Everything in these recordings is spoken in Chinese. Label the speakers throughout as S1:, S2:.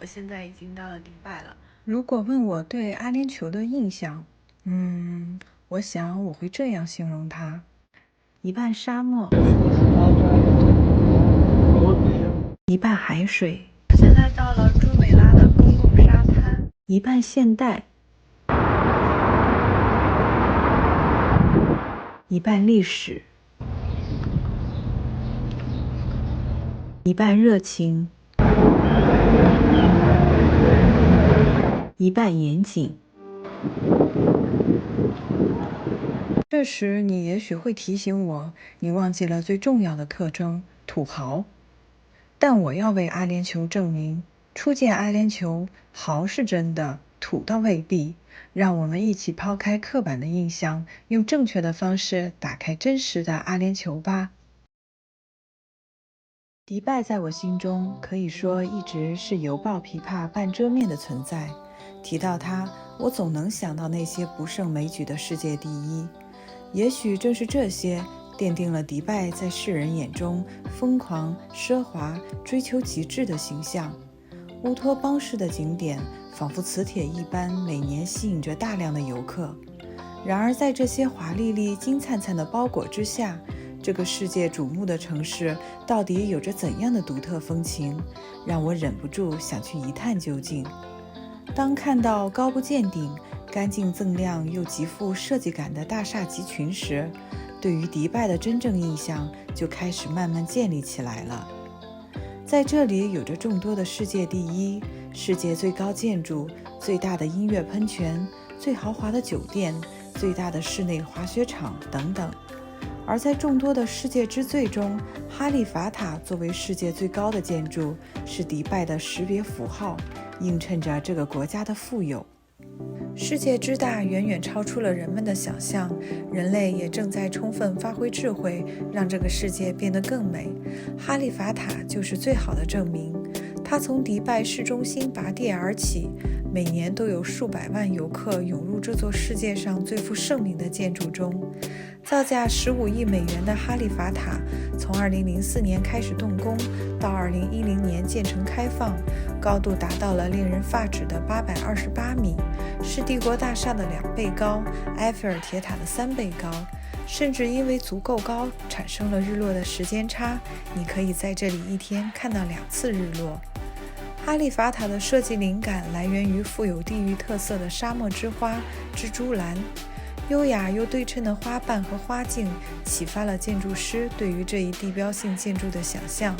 S1: 我现在已经到了迪拜了。
S2: 如果问我对阿联酋的印象，我想我会这样形容它：一半沙漠，一半海水，
S1: 现在到了朱美拉的公共沙滩，
S2: 一半现代，一半历史，一半热情，一半严谨。这时你也许会提醒我，你忘记了最重要的特征——土豪。但我要为阿联酋证明，初见阿联酋，豪是真的，土倒未必。让我们一起抛开刻板的印象，用正确的方式打开真实的阿联酋吧。迪拜在我心中可以说一直是犹抱琵琶半遮面的存在。提到它，我总能想到那些不胜枚举的世界第一。也许正是这些奠定了迪拜在世人眼中疯狂、奢华、追求极致的形象。乌托邦式的景点仿佛磁铁一般，每年吸引着大量的游客。然而，在这些华丽丽、金灿灿的包裹之下，这个世界瞩目的城市到底有着怎样的独特风情，让我忍不住想去一探究竟。当看到高不见顶、干净锃亮又极富设计感的大厦集群时，对于迪拜的真正印象就开始慢慢建立起来了。在这里有着众多的世界第一、世界最高建筑、最大的音乐喷泉、最豪华的酒店、最大的室内滑雪场等等。而在众多的世界之最中，哈利法塔作为世界最高的建筑，是迪拜的识别符号，映衬着这个国家的富有。世界之大远远超出了人们的想象，人类也正在充分发挥智慧，让这个世界变得更美。哈利法塔就是最好的证明。它从迪拜市中心拔地而起，每年都有数百万游客涌入这座世界上最负盛名的建筑中。造价15亿美元的哈利法塔，从2004年开始动工，到2010年建成开放，高度达到了令人发指的828米，是帝国大厦的2倍高，埃菲尔铁塔的3倍高。甚至因为足够高，产生了日落的时间差，你可以在这里一天看到2次日落。哈利法塔的设计灵感来源于富有地域特色的沙漠之花蜘蛛兰，优雅又对称的花瓣和花径启发了建筑师对于这一地标性建筑的想象。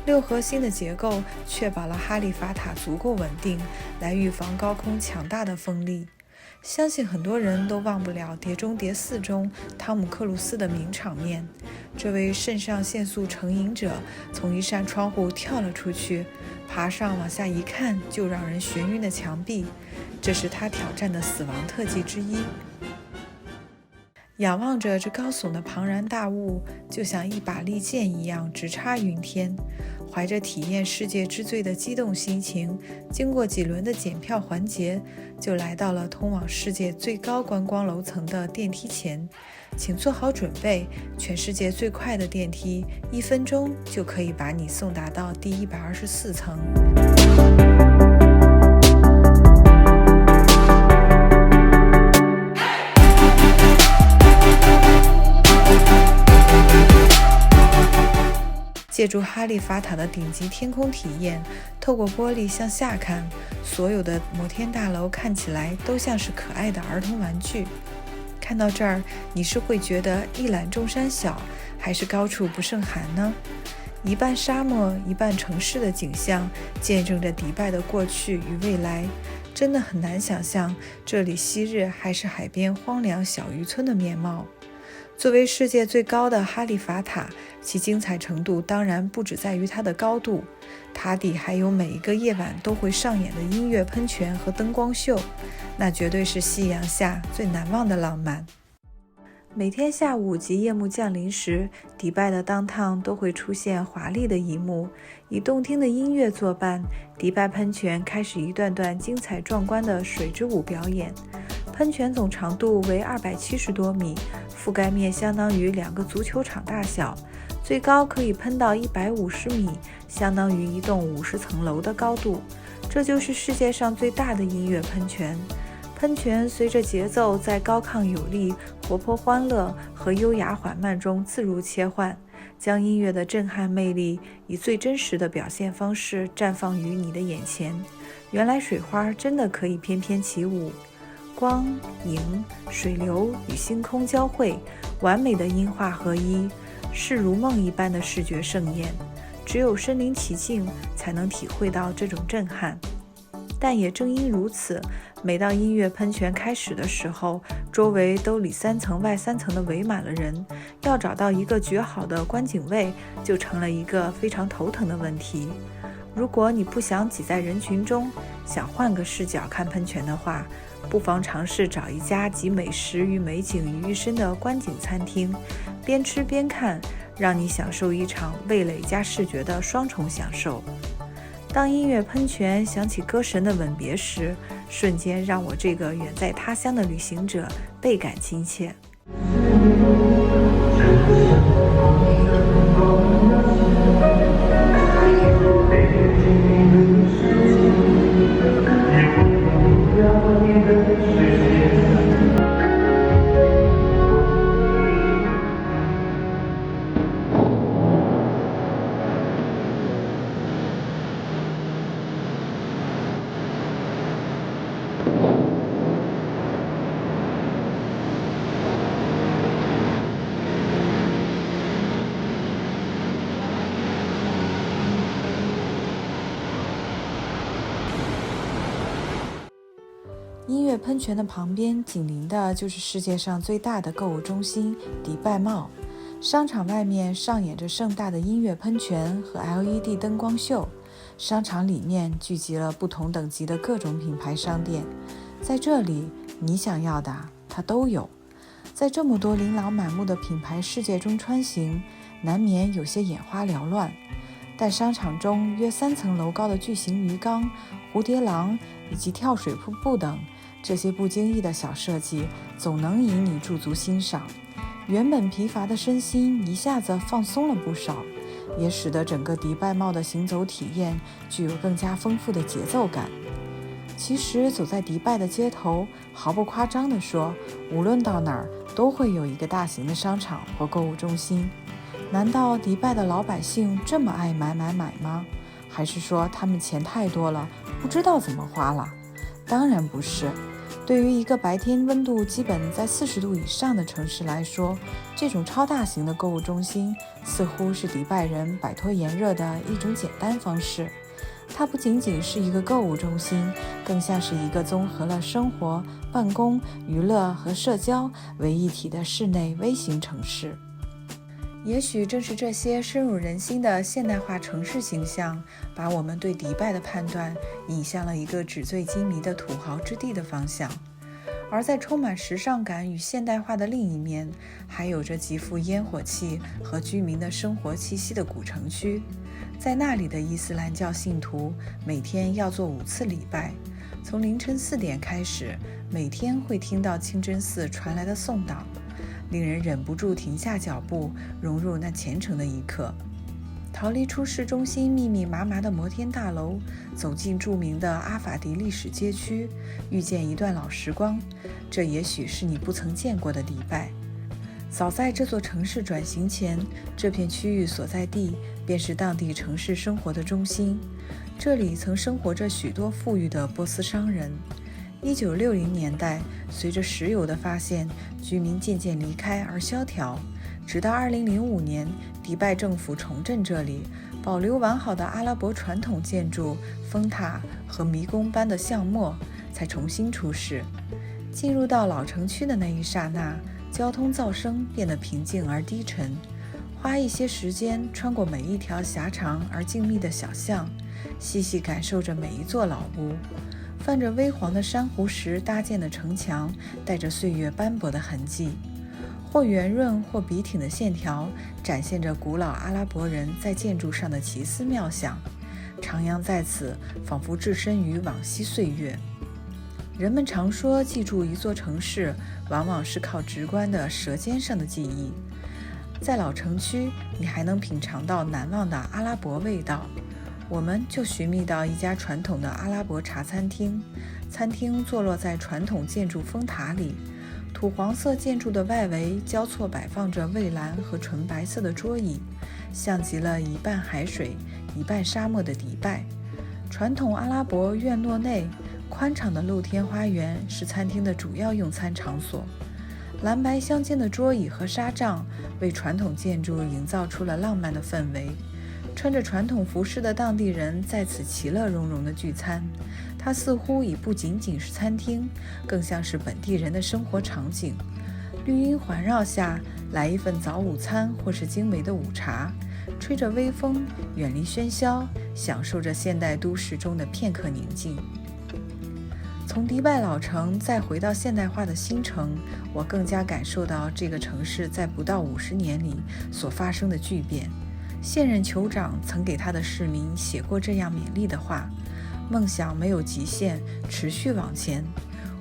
S2: 6核心的结构确保了哈利法塔足够稳定，来预防高空强大的风力。相信很多人都忘不了《碟中谍4》中汤姆克鲁斯的名场面，这位肾上腺素成瘾者从一扇窗户跳了出去，爬上往下一看就让人眩晕的墙壁，这是他挑战的死亡特技之一。仰望着这高耸的庞然大物，就像一把利剑一样直插云天。怀着体验世界之最的激动心情，经过几轮的检票环节，就来到了通往世界最高观光楼层的电梯前。请做好准备，全世界最快的电梯1分钟就可以把你送达到第124层。借助哈利法塔的顶级天空体验，透过玻璃向下看，所有的摩天大楼看起来都像是可爱的儿童玩具。看到这儿，你是会觉得一览众山小，还是高处不胜寒呢？一半沙漠，一半城市的景象，见证着迪拜的过去与未来。真的很难想象这里昔日还是海边荒凉小渔村的面貌。作为世界最高的哈利法塔，其精彩程度当然不只在于它的高度，塔底还有每一个夜晚都会上演的音乐喷泉和灯光秀，那绝对是夕阳下最难忘的浪漫。每天下午及夜幕降临时，迪拜的downtown都会出现华丽的一幕，以动听的音乐作伴，迪拜喷泉开始一段段精彩壮观的水之舞表演。喷泉总长度为270多米，覆盖面相当于2个足球场大小，最高可以喷到150米，相当于一栋50层楼的高度。这就是世界上最大的音乐喷泉。喷泉随着节奏在高亢有力、活泼欢乐和优雅缓慢中自如切换，将音乐的震撼魅力以最真实的表现方式绽放于你的眼前。原来水花真的可以翩翩起舞，光、影、水流与星空交汇，完美的音画合一，是如梦一般的视觉盛宴。只有身临其境，才能体会到这种震撼。但也正因如此，每当音乐喷泉开始的时候，周围都里三层外三层的围满了人，要找到一个绝好的观景位，就成了一个非常头疼的问题。如果你不想挤在人群中，想换个视角看喷泉的话，不妨尝试找一家集美食与美景于一身的观景餐厅，边吃边看，让你享受一场味蕾加视觉的双重享受。当音乐喷泉响起歌神的吻别时，瞬间让我这个远在他乡的旅行者倍感亲切。音乐喷泉的旁边紧邻的就是世界上最大的购物中心迪拜茂。商场外面上演着盛大的音乐喷泉和 LED 灯光秀，商场里面聚集了不同等级的各种品牌商店。在这里，你想要的它都有。在这么多琳琅满目的品牌世界中穿行，难免有些眼花缭乱。但商场中约3层楼高的巨型鱼缸、蝴蝶廊以及跳水瀑布等，这些不经意的小设计总能引你驻足欣赏，原本疲乏的身心一下子放松了不少，也使得整个迪拜茂的行走体验具有更加丰富的节奏感。其实走在迪拜的街头，毫不夸张地说，无论到哪儿都会有一个大型的商场或购物中心。难道迪拜的老百姓这么爱买吗？还是说他们钱太多了，不知道怎么花了？当然不是。对于一个白天温度基本在40度以上的城市来说，这种超大型的购物中心似乎是迪拜人摆脱炎热的一种简单方式。它不仅仅是一个购物中心，更像是一个综合了生活、办公、娱乐和社交为一体的室内微型城市。也许正是这些深入人心的现代化城市形象，把我们对迪拜的判断引向了一个纸醉金迷的土豪之地的方向。而在充满时尚感与现代化的另一面，还有着极富烟火气和居民的生活气息的古城区。在那里的伊斯兰教信徒每天要做5次礼拜，从凌晨4点开始，每天会听到清真寺传来的颂祷，令人忍不住停下脚步，融入那虔诚的一刻。逃离出市中心密密麻麻的摩天大楼，走进著名的阿法迪历史街区，遇见一段老时光，这也许是你不曾见过的迪拜。早在这座城市转型前，这片区域所在地便是当地城市生活的中心，这里曾生活着许多富裕的波斯商人。1960年代，随着石油的发现，居民渐渐离开而萧条，直到2005年，迪拜政府重振这里，保留完好的阿拉伯传统建筑、风塔和迷宫般的巷陌，才重新出世。进入到老城区的那一刹那，交通噪声变得平静而低沉。花一些时间穿过每一条狭长而静谧的小巷，细细感受着每一座老屋。泛着微黄的珊瑚石搭建的城墙，带着岁月斑驳的痕迹，或圆润或笔挺的线条，展现着古老阿拉伯人在建筑上的奇思妙想，徜徉在此，仿佛置身于往昔岁月。人们常说，记住一座城市，往往是靠直观的舌尖上的记忆。在老城区，你还能品尝到难忘的阿拉伯味道。我们就寻觅到一家传统的阿拉伯茶餐厅，餐厅坐落在传统建筑峰塔里，土黄色建筑的外围交错摆放着蔚蓝和纯白色的桌椅，像极了一半海水一半沙漠的迪拜。传统阿拉伯院落内宽敞的露天花园是餐厅的主要用餐场所，蓝白相间的桌椅和纱帐为传统建筑营造出了浪漫的氛围。穿着传统服饰的当地人在此其乐融融地聚餐，它似乎已不仅仅是餐厅，更像是本地人的生活场景。绿荫环绕下，来一份早午餐或是精美的午茶，吹着微风，远离喧嚣，享受着现代都市中的片刻宁静。从迪拜老城再回到现代化的新城，我更加感受到这个城市在不到50年里所发生的巨变。现任酋长曾给他的市民写过这样勉励的话：梦想没有极限，持续往前。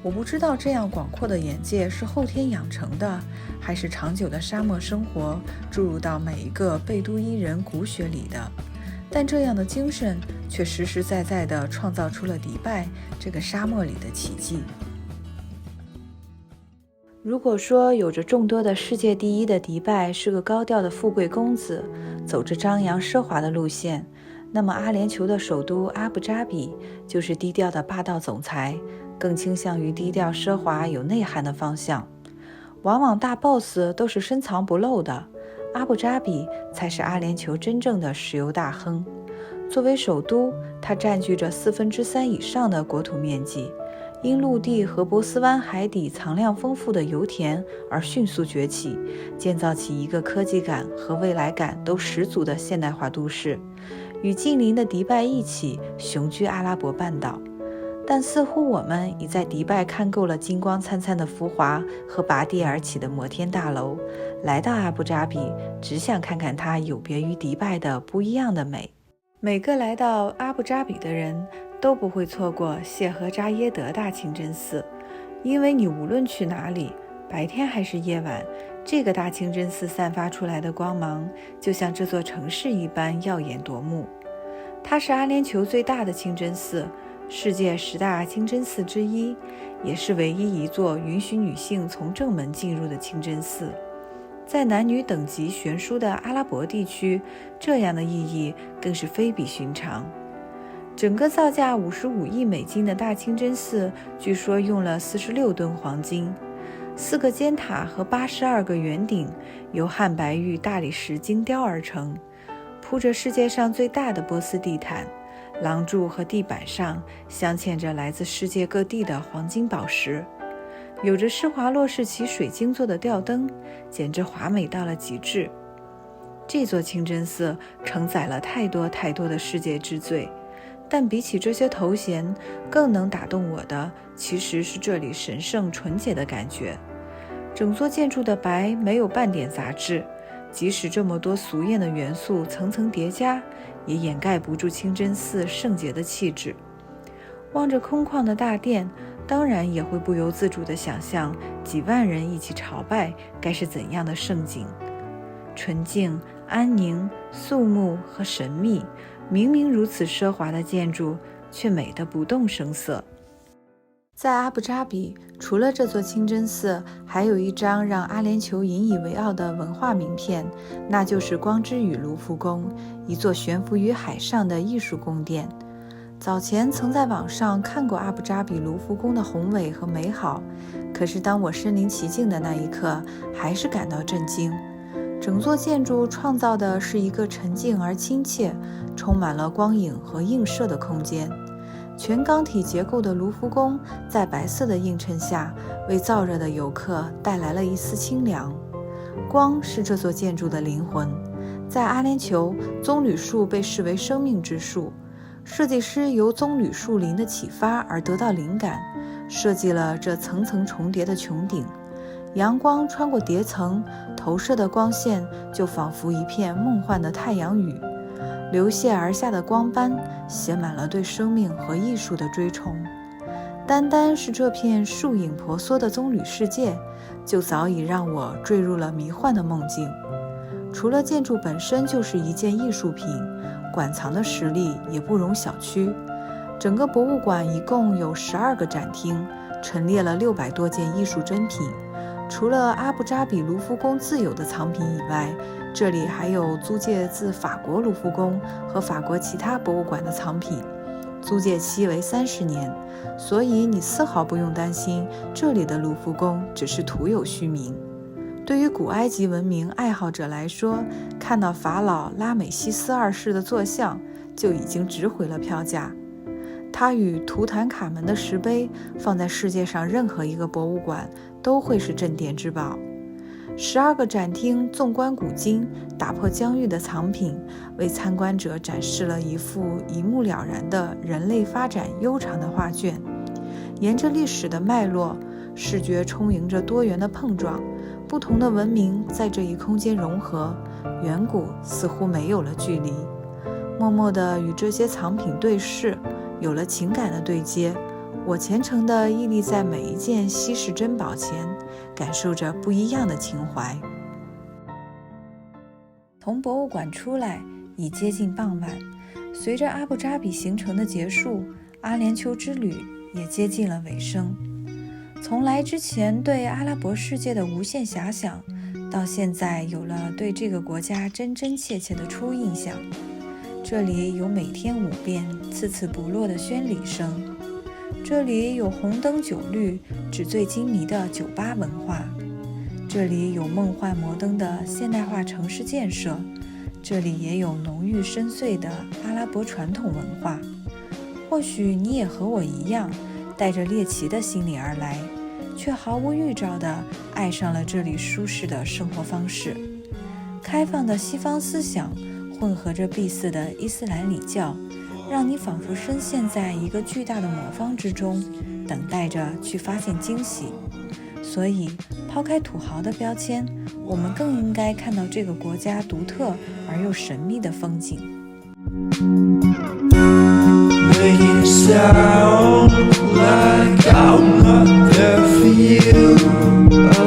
S2: 我不知道这样广阔的眼界是后天养成的，还是长久的沙漠生活注入到每一个贝都因人骨血里的，但这样的精神却实实在在地创造出了迪拜这个沙漠里的奇迹。如果说有着众多的世界第一的迪拜是个高调的富贵公子，走着张扬奢华的路线，那么阿联酋的首都阿布扎比就是低调的霸道总裁，更倾向于低调奢华有内涵的方向。往往大 boss 都是深藏不露的，阿布扎比才是阿联酋真正的石油大亨。作为首都，它占据着3/4以上的国土面积，因陆地和波斯湾海底藏量丰富的油田而迅速崛起，建造起一个科技感和未来感都十足的现代化都市，与近邻的迪拜一起雄居阿拉伯半岛。但似乎我们已在迪拜看够了金光灿灿的浮华和拔地而起的摩天大楼，来到阿布扎比，只想看看它有别于迪拜的不一样的美。每个来到阿布扎比的人都不会错过谢赫扎耶德大清真寺，因为你无论去哪里，白天还是夜晚，这个大清真寺散发出来的光芒就像这座城市一般耀眼夺目。它是阿联酋最大的清真寺，世界10大清真寺之一，也是唯一一座允许女性从正门进入的清真寺。在男女等级悬殊的阿拉伯地区，这样的意义更是非比寻常。整个造价55亿美金的大清真寺，据说用了46吨黄金，4个尖塔和82个圆顶由汉白玉大理石精雕而成，铺着世界上最大的波斯地毯，廊柱和地板上镶嵌着来自世界各地的黄金宝石，有着施华洛世奇水晶做的吊灯，简直华美到了极致。这座清真寺承载了太多太多的世界之最，但比起这些头衔，更能打动我的其实是这里神圣纯洁的感觉。整座建筑的白没有半点杂质，即使这么多俗艳的元素层层叠加，也掩盖不住清真寺圣洁的气质。望着空旷的大殿，当然也会不由自主地想象几万人一起朝拜该是怎样的盛景。纯净、安宁、肃穆和神秘，明明如此奢华的建筑，却美得不动声色。在阿布扎比，除了这座清真寺，还有一张让阿联酋引以为傲的文化名片，那就是光之语卢浮宫，一座悬浮于海上的艺术宫殿。早前曾在网上看过阿布扎比卢浮宫的宏伟和美好，可是当我身临其境的那一刻，还是感到震惊。整座建筑创造的是一个沉静而亲切，充满了光影和映射的空间。全钢体结构的卢浮宫在白色的映衬下，为燥热的游客带来了一丝清凉。光是这座建筑的灵魂。在阿联酋，棕榈树被视为生命之树，设计师由棕榈树林的启发而得到灵感，设计了这层层重叠的穹顶。阳光穿过叠层，投射的光线就仿佛一片梦幻的太阳雨，流泻而下的光斑写满了对生命和艺术的追崇。单单是这片树影婆娑的棕榈世界，就早已让我坠入了迷幻的梦境。除了建筑本身就是一件艺术品，馆藏的实力也不容小觑。整个博物馆一共有12个展厅，陈列了600多件艺术珍品。除了阿布扎比卢浮宫自有的藏品以外，这里还有租借自法国卢浮宫和法国其他博物馆的藏品，租借期为30年，所以你丝毫不用担心这里的卢浮宫只是徒有虚名。对于古埃及文明爱好者来说，看到法老拉美西斯2世的坐像就已经值回了票价。它与图坦卡门的石碑放在世界上任何一个博物馆都会是镇店之宝。12个展厅纵观古今，打破疆域的藏品，为参观者展示了一幅一目了然的人类发展悠长的画卷。沿着历史的脉络，视觉充盈着多元的碰撞，不同的文明在这一空间融合，远古似乎没有了距离。默默地与这些藏品对视，有了情感的对接，我虔诚地屹立在每一件稀世珍宝前，感受着不一样的情怀。从博物馆出来，已接近傍晚。随着阿布扎比行程的结束，阿联酋之旅也接近了尾声。从来之前对阿拉伯世界的无限遐想，到现在有了对这个国家真真切切的初印象。这里有每天5遍次次不落的宣礼声，这里有红灯酒绿纸醉金迷的酒吧文化，这里有梦幻摩登的现代化城市建设，这里也有浓郁深邃的阿拉伯传统文化。或许你也和我一样，带着猎奇的心理而来，却毫无预兆地爱上了这里舒适的生活方式。开放的西方思想混合着闭塞的伊斯兰礼教，让你仿佛深陷在一个巨大的魔方之中，等待着去发现惊喜。所以抛开土豪的标签，我们更应该看到这个国家独特而又神秘的风景。
S3: Making it sound like I'm not there for you.